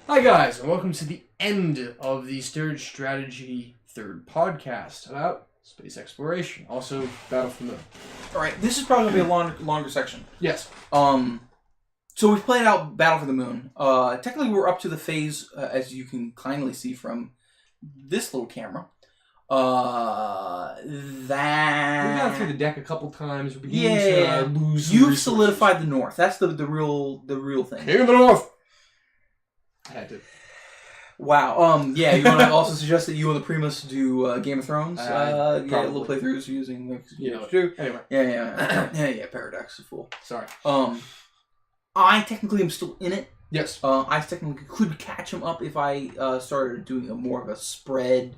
Hi guys, and welcome to the end of the Sturge Strategy third podcast about space exploration, also Battle for the Moon. Alright, this is probably going to be a longer section. Yes. So we've played out Battle for the Moon. Technically we're up to the phase, as you can kindly see from this little camera. We've gone through the deck a couple times. We're beginning to lose. You've solidified the North. That's the real thing. King of the North! I had to. Wow. Yeah, you want to also suggest that you and the Primus do Game of Thrones? Little probably. playthroughs using... Anyway. Yeah, Paradox is full. Sorry. I technically am still in it. Yes. I technically could catch him up if I started doing more of a spread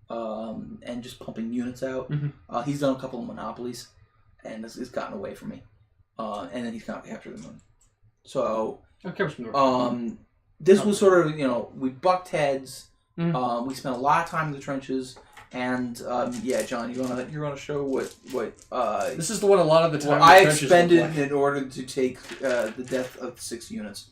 and just pumping units out. Mm-hmm. He's done a couple of monopolies, and it's gotten away from me. And then he's got to capture the moon. So, this was sort of, we bucked heads. Mm-hmm. We spent a lot of time in the trenches. And John, you're gonna show what this is the one a lot of the time I expended in order to take the death of 6 units.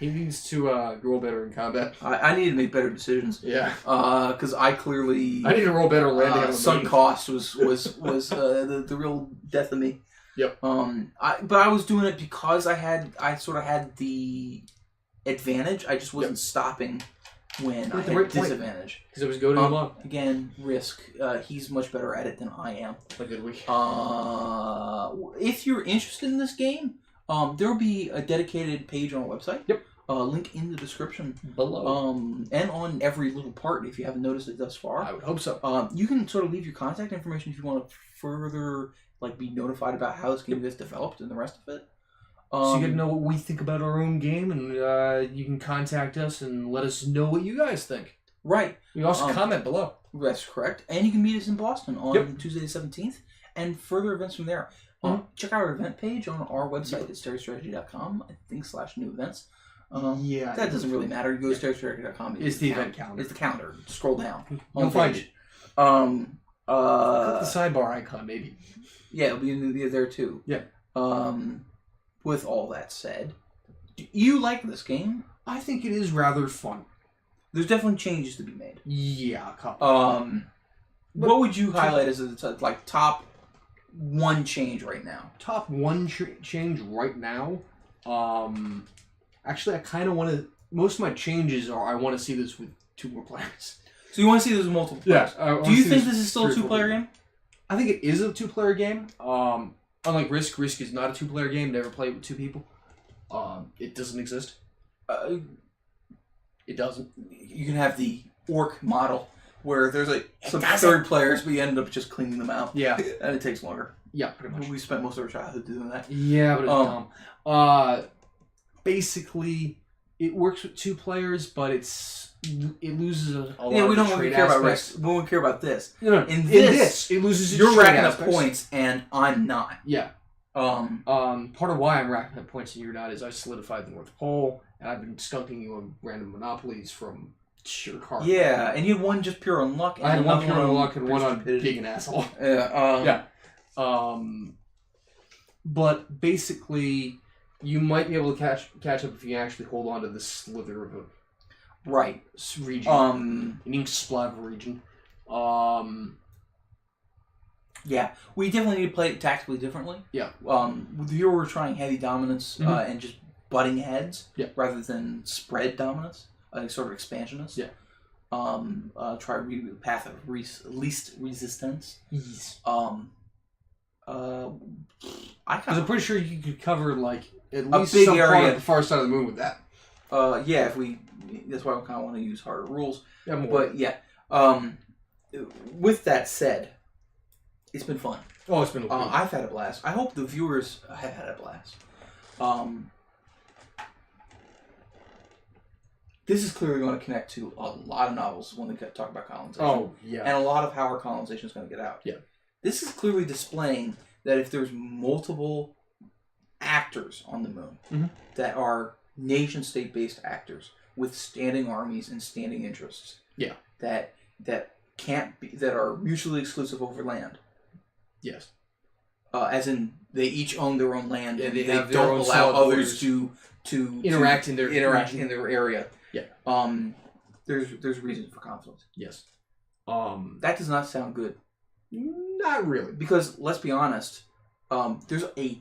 He needs to roll better in combat. I need to make better decisions. Yeah. Because I clearly I need to roll better landing on the sunk moon. cost was the real death of me. Yep. But I was doing it because I sort of had the advantage. I just wasn't stopping when I had disadvantage. Because it was go to him up. Again, risk. He's much better at it than I am. A good week. If you're interested in this game, there will be a dedicated page on our website. Yep. Link in the description below. And on every little part, if you haven't noticed it thus far. I would hope so. You can sort of leave your contact information if you want to further be notified about how this game gets developed and the rest of it. So you get to know what we think about our own game, and you can contact us and let us know what you guys think. Right. You can also comment below. That's correct. And you can meet us in Boston on Tuesday the 17th, and further events from there. Check out our event page on our website at stereostrategy.com, I think /new events. That doesn't really matter. You go to stereostrategy.com. It's the event calendar. It's the calendar. Scroll down. You'll find it. Click the sidebar icon, maybe. Yeah, it'll be there too. Yeah. With all that said, do you like this game? I think it is rather fun. There's definitely changes to be made. Yeah, a couple. What would you highlight as top one change right now? Top one change right now? Actually, I kind of want to... Most of my changes are I want to see this with 2 more players. So you want to see this with multiple players? Yeah. Do you think this is still a 2-player game? I think it is a 2-player game. Unlike Risk is not a 2-player game. Never played with 2 people. It doesn't exist. It doesn't. You can have the orc model where there's some third players, but you end up just cleaning them out. Yeah. And it takes longer. Yeah, pretty much. We spent most of our childhood doing that. Yeah, but it's dumb. Basically, it works with 2 players, but it loses a lot. Yeah, we of don't really care about Risk. We won't care about this. No. In this, it loses. You're racking up points, and I'm not. Yeah. Part of why I'm racking up points and you're not is I solidified the North Pole, and I've been skunking you on random monopolies from sheer card. Yeah, and you had one just pure on luck. I had one pure on luck and one on being an asshole. Yeah. But basically, you might be able to catch up if you actually hold on to this slither of a region. An ink-splav region. Yeah, we definitely need to play it tactically differently. Yeah. Here we're trying heavy dominance and just butting heads rather than spread dominance, sort of expansionist. Yeah. Try the path of least resistance. Yes. I'm pretty sure you could cover at least a big some area part of the far side of the moon with that. That's why we kind of want to use harder rules. Yeah, more. But yeah. With that said, it's been fun. Oh, it's been fun. I've had a blast. I hope the viewers have had a blast. This is clearly going to connect to a lot of novels when they talk about colonization. Oh, yeah. And a lot of how our colonization is going to get out. Yeah. This is clearly displaying that if there's multiple actors on the moon that are nation-state-based actors with standing armies and standing interests, that can't be, that are mutually exclusive over land. Yes. As in, they each own their own land, and they don't allow others to to interact in their area. Yeah. There's reason for conflict. Yes. That does not sound good. Not really, because let's be honest, there's a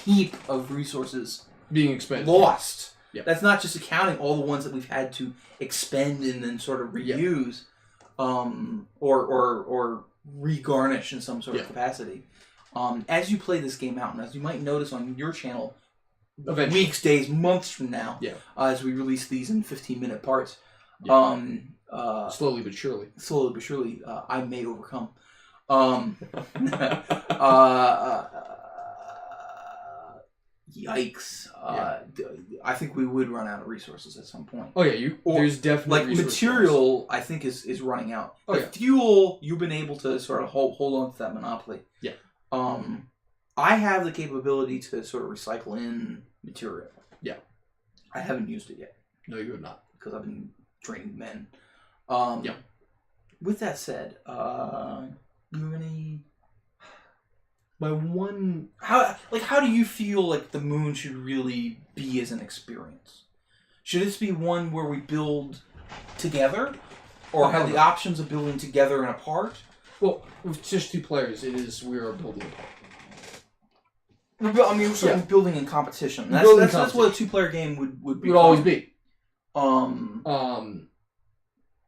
heap of resources being expended, lost. Yeah. That's not just accounting all the ones that we've had to expend and then sort of reuse, or regarnish in some sort of capacity. As you play this game out, and as you might notice on your channel, eventually, weeks, days, months from now, as we release these in 15-minute parts, slowly but surely, I may overcome. Yikes! I think we would run out of resources at some point. Oh yeah, there's definitely material. I think is running out. Fuel, you've been able to sort of hold on to that monopoly. Yeah. I have the capability to sort of recycle in material. Yeah. I haven't used it yet. No, you have not, because I've been training men. With that said, you have any? How do you feel like the moon should really be as an experience? Should this be one where we build together, or have the options of building together and apart? Well, with just 2 players, we are building apart. I mean, we're building in competition. That's what a 2-player game would be. Would always be.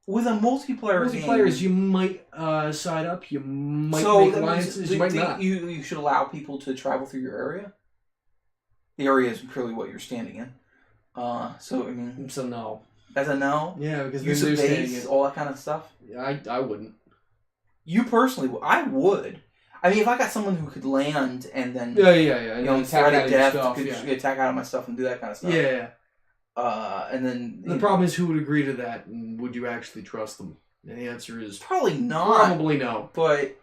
With a multiplayer game, you might side up. You might make alliances. You might not. You should allow people to travel through your area. The area is purely what you're standing in. So I mean, so no. That's a no. Yeah, because use of base, all that kind of stuff. I wouldn't. You personally, I would. I mean, if I got someone who could land and then attack out of your stuff, attack out of my stuff and do that kind of stuff. Yeah. And then the problem is, who would agree to that, and would you actually trust them? And the answer is probably not. Probably no. But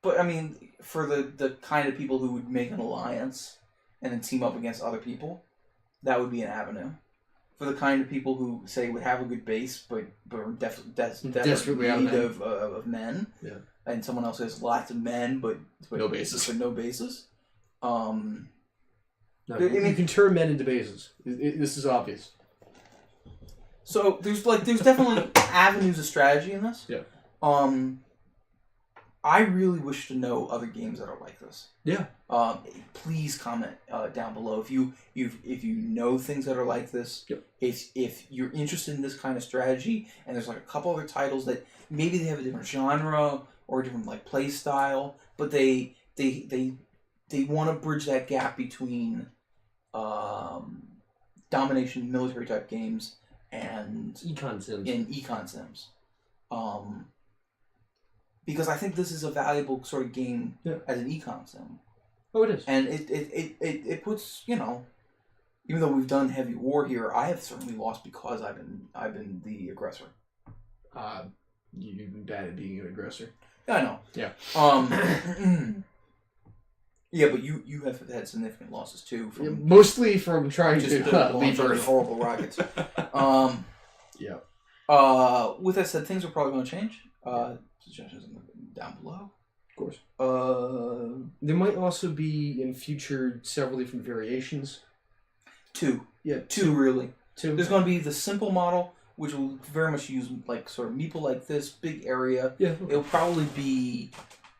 I mean, for the kind of people who would make an alliance and then team up against other people, that would be an avenue. For the kind of people who say would have a good base, but are desperately in need of men, and someone else has lots of men, but no bases. But no bases. No, you can turn men into bases. This is obvious. So there's definitely avenues of strategy in this. Yeah. I really wish to know other games that are like this. Yeah. Please comment down below if you know things that are like this. Yep. If you're interested in this kind of strategy, and there's like a couple other titles that maybe they have a different genre or a different play style, but they want to bridge that gap between domination military type games and econ sims. Because I think this is a valuable sort of game as an econ sim. Oh, it is. And it puts, even though we've done heavy war here, I have certainly lost because I've been the aggressor. You've been bad at being an aggressor. Yeah, I know. Yeah. Yeah, but you have had significant losses too. Mostly from trying to leave Earth. Horrible rockets. Yeah. With that said, things are probably going to change. Suggestions down below. Of course. There might also be in future several different variations. 2. Yeah, 2 really. 2. There's going to be the simple model, which will very much use sort of meeple like this, big area. Yeah. Okay. It'll probably be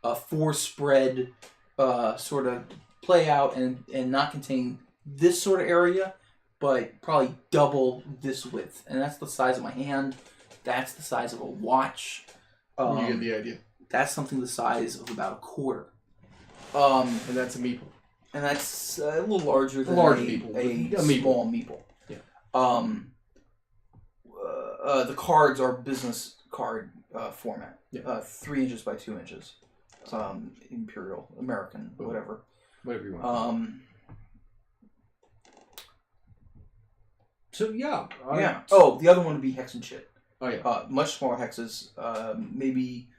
a 4 spread sort of play out and not contain this sort of area, but probably double this width. And that's the size of my hand. That's the size of a watch. You get the idea. That's something the size of about a quarter. And that's a meeple. And that's a little larger than a small meeple. Yeah. The cards are business card format. Yeah. 3 inches by 2 inches. Imperial, American, whatever. Whatever you want. So yeah. Yeah. Oh, the other one would be hex and shit. Oh yeah. Much smaller hexes. Maybe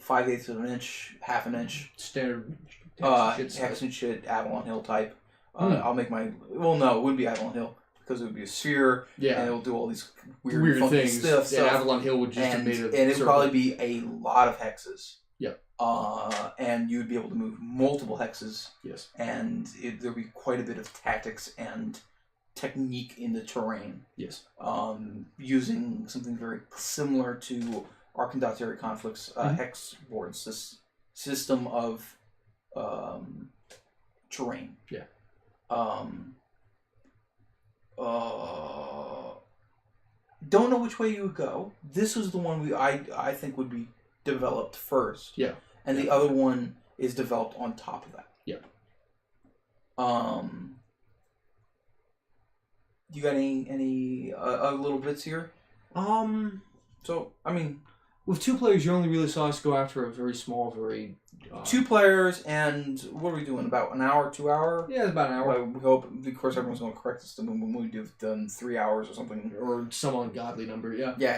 5/8 of an inch, half an inch. Standard. Hex and shit, Avalon Hill type. I'll make my. Well, no, it wouldn't be Avalon Hill because it would be a sphere. Yeah. And it'll do all these weird things. Stuff. And Avalon Hill would just have made a. And it'd probably be a lot of hexes. Yep. and you'd be able to move multiple hexes. Yes. And there'd be quite a bit of tactics and technique in the terrain. Yes. Using something very similar to our Condottieri Conflicts hex boards, this system of terrain. Yeah. Don't know which way you would go. This was the one I think would be developed first. Yeah. And the other one is developed on top of that. Yeah. You got any little bits here? So I mean, with 2 players, you only really saw us go after a very small, 2 players, and what are we doing? About an hour, 2 hour? Yeah, it's about an hour. We hope, of course, everyone's going to correct us when we do done 3 hours or something, or some ungodly number. Yeah. Yeah.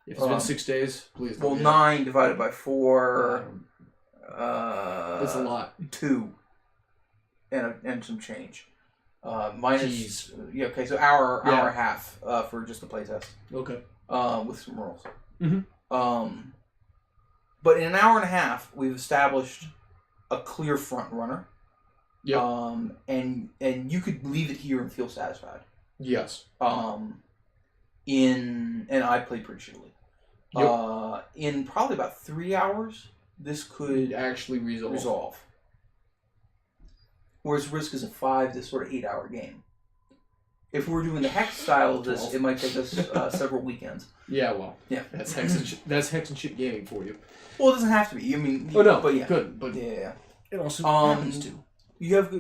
If it's been 6 days, please. Well, 9 divided by 4. That's a lot. 2, and some change. Minus. Yeah. Okay. So hour and a half for just the playtest. Okay. With some rules. But in an hour and a half, we've established a clear front runner. Yep. And you could leave it here and feel satisfied. Yes. And I played pretty shittily. Yep. In probably about 3 hours, this could actually resolve. Whereas Risk is a 5 to sort of 8 hour game. If we were doing the hex style of this, 12. It might take us several weekends. Yeah, well, yeah, that's hex and shit gaming for you. Well, it doesn't have to be. I mean, but yeah, good, but yeah. It also happens to. You have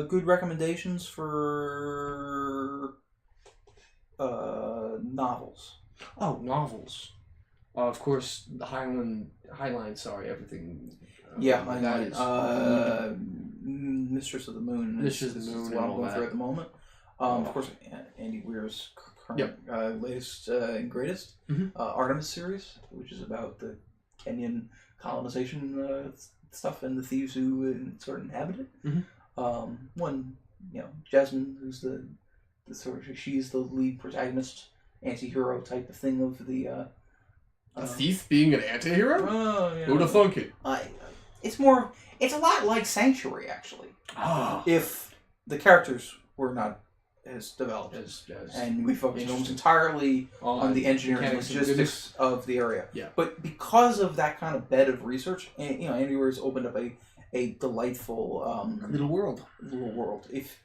good recommendations for novels. Oh, novels. Of course, the Highline. Sorry, everything. That is Mistress of the Moon. Mistress of the Moon. Is what I'm going through at the moment. Of course, Andy Weir's current latest and greatest Artemis series, which is about the Kenyan colonization stuff and the thieves who sort of inhabit it. Jasmine, who's the sort of, she's the lead protagonist, anti-hero type of thing of the a thief being an anti-hero? Who'd have thunk it? It's a lot like Sanctuary, actually. If the characters were not as developed, and we focused almost entirely on the engineering and logistics of the area. Yeah. But because of that kind of bed of research, Andy Weir's opened up a delightful little world. If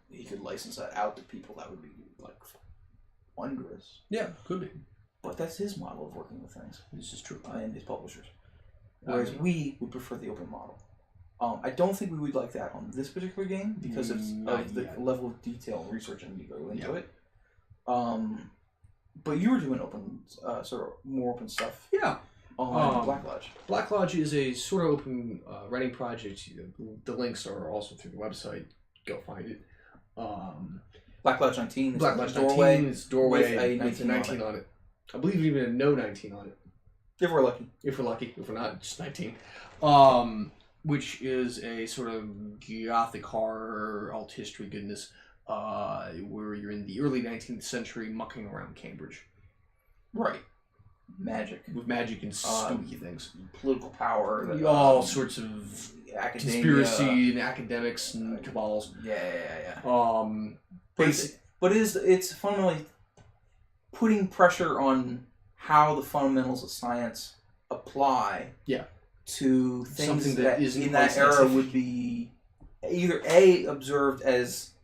he could license that out to people, that would be like wondrous. Yeah, could be. But that's his model of working with things. This is true. And his publishers. Whereas we would prefer the open model. I don't think we would like that on this particular game because of the level of detail and research and you go into it. But you were doing open, sort of more open stuff. Yeah. On Black Lodge. Black Lodge is a sort of open writing project. The links are also through the website. Go find it. Black Lodge 19. Black Lodge 19 is doorway with a 19 on it. I believe even a no 19 on it. If we're lucky. If we're not, just 19. Which is a sort of gothic horror, alt history goodness, where you're in the early 19th century mucking around Cambridge. Right. Magic. With magic and spooky things. Political power. All sorts of academia. Conspiracy and academics and cabals. Yeah. But it's fundamentally putting pressure on how the fundamentals of science apply to things that in that era would be either observed as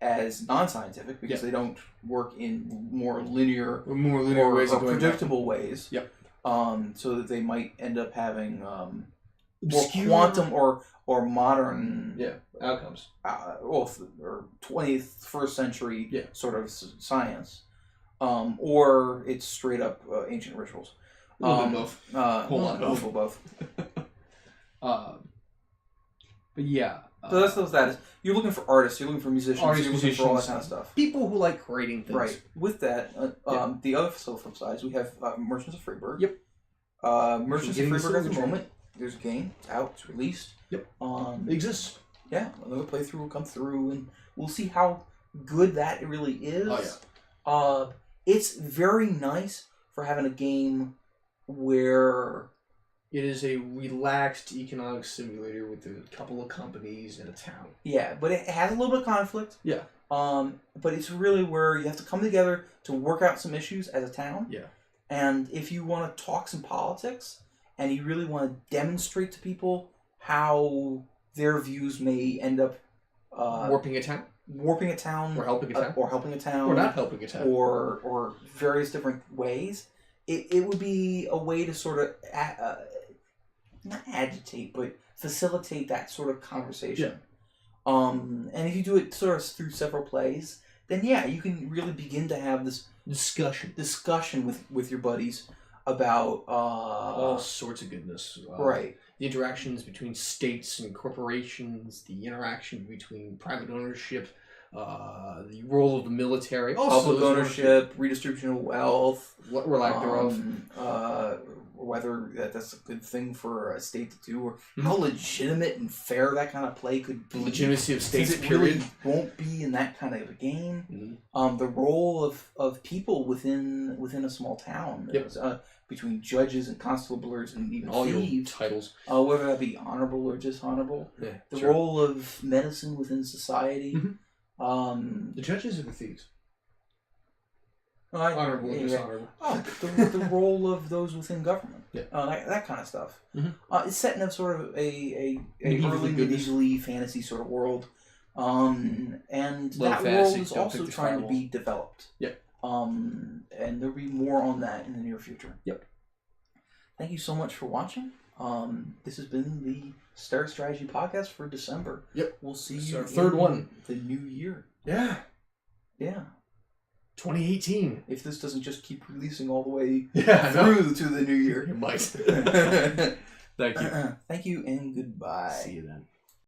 non-scientific because they don't work in more linear ways or of going predictable ways. Yep. So that they might end up having more quantum or modern outcomes. Or 21st century sort of science. Or it's straight up ancient rituals. A little bit both. Whole lot of both. But yeah. So that's what that is. You're looking for artists. You're looking for musicians. You're looking for all that kind of stuff. People who like creating things. Right. With that, the other flip side, we have Merchants of Freeburg. Yep. Merchants of Freeburg at the moment. There's a game. It's out. It's released. Yep. It exists. Yeah. Another playthrough will come through, and we'll see how good that really is. Oh, yeah. It's very nice for having a game where It is a relaxed economic simulator with a couple of companies in a town. Yeah, but it has a little bit of conflict. Yeah. But it's really where you have to come together to work out some issues as a town. Yeah. And if you want to talk some politics and you really want to demonstrate to people how their views may end up warping a town, or helping a town, or not helping a town, or various different ways, it would be a way to sort of not agitate, but facilitate that sort of conversation. Yeah. And if you do it sort of through several plays, then yeah, you can really begin to have this discussion with your buddies about all sorts of goodness. Right. The interactions between states and corporations, the interaction between private ownership, the role of the military, public ownership, redistribution of wealth, or lack thereof. Whether that's a good thing for a state to do, or how legitimate and fair that kind of play could be. The legitimacy of states, it really won't be in that kind of a game. The role of people within a small town, between judges and constablers and even all thieves, your titles, whether that be honorable or dishonorable. Yeah, the role of medicine within society. The judges are the thieves. Honorable and dishonorable. The role of those within government. Yeah. That kind of stuff. It's set in a sort of a early medievally fantasy sort of world. And that world is also trying to be developed. Yep. And there'll be more on that in the near future. Yep. Thank you so much for watching. This has been the Star Strategy Podcast for December. Yep. We'll see you our third one. The new year. Yeah. Yeah. 2018. If this doesn't just keep releasing all the way through to the new year. It might. Thank you. Thank you and goodbye. See you then.